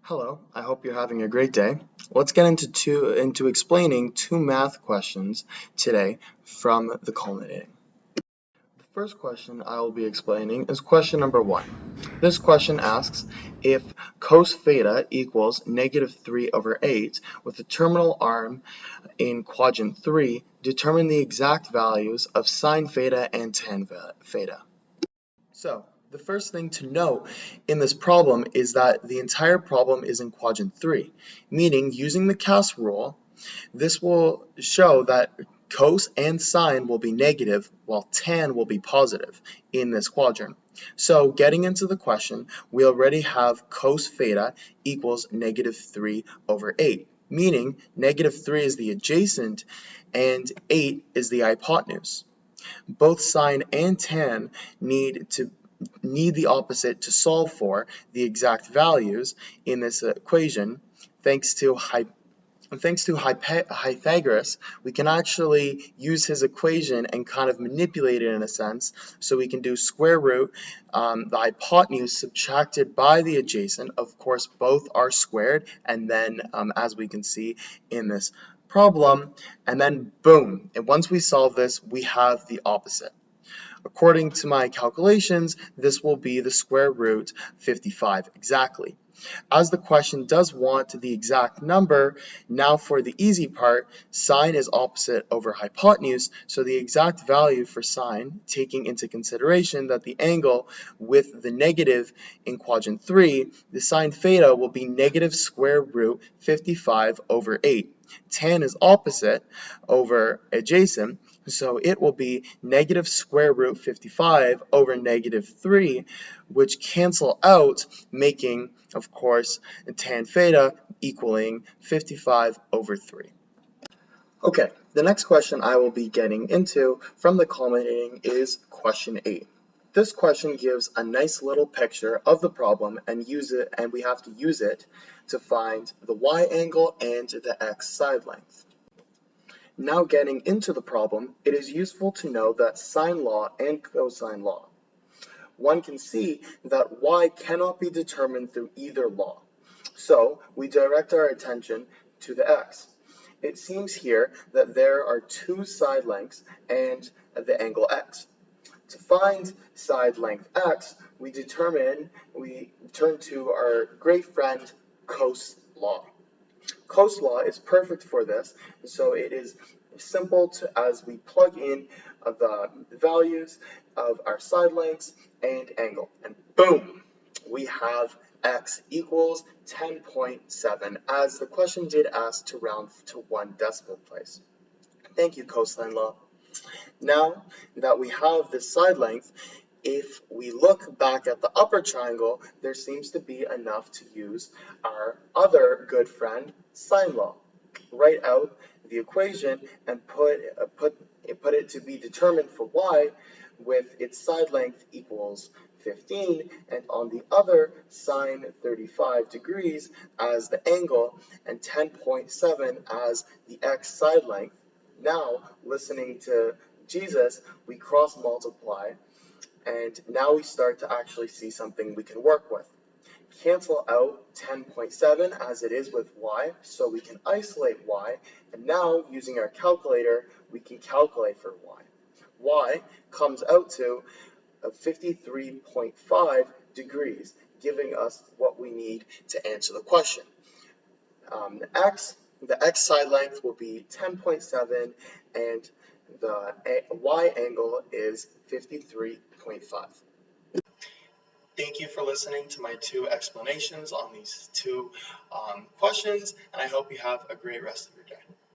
Hello, I hope you're having a great day. Let's get into explaining two math questions today from the Culminating. The first question I will be explaining is question number 1. This question asks if cos theta equals -3/8 with the terminal arm in quadrant 3, determine the exact values of sine theta and tan theta. So, the first thing to note in this problem is that the entire problem is in quadrant 3, meaning using the CAS rule, this will show that cos and sine will be negative while tan will be positive in this quadrant. So getting into the question, we already have cos theta equals -3/8, meaning -3 is the adjacent and 8 is the hypotenuse. Both sine and tan need the opposite to solve for the exact values in this equation. Thanks to Pythagoras, we can actually use his equation and kind of manipulate it in a sense. So we can do square root the hypotenuse subtracted by the adjacent. Of course, both are squared, and then as we can see in this problem, and then boom, and once we solve this, we have the opposite. According to my calculations, this will be the square root 55 exactly. As the question does want the exact number, now for the easy part, sine is opposite over hypotenuse, so the exact value for sine, taking into consideration that the angle with the negative in quadrant 3, the sine theta will be negative square root 55/8. Tan is opposite over adjacent, so it will be negative square root 55 over -3, which cancel out, making, of course, tan theta equaling 55/3. Okay, the next question I will be getting into from the Culminating is question 8. This question gives a nice little picture of the problem and we have to use it to find the y angle and the x side length. Now getting into the problem, it is useful to know that sine law and cosine law. One can see that y cannot be determined through either law. So we direct our attention to the x. It seems here that there are two side lengths and the angle x. To find side length x, we turn to our great friend cos law. Cos law is perfect for this, so it is simple as we plug in the values of our side lengths and angle, and boom, we have x equals 10.7, as the question did ask to round to 1 decimal place. Thank you, cosine law. Now that we have this side length, if we look back at the upper triangle, there seems to be enough to use our other good friend, sine law. Write out the equation and put it to be determined for y with its side length equals 15, and on the other sine 35 degrees as the angle and 10.7 as the x side length. Now, listening to Jesus, we cross multiply, and now we start to actually see something we can work with. Cancel out 10.7 as it is with y, so we can isolate y, and now using our calculator, we can calculate for y. Y comes out to 53.5 degrees, giving us what we need to answer the question. The x side length will be 10.7 and the y angle is 53.5. Thank you for listening to my two explanations on these two questions, and I hope you have a great rest of your day.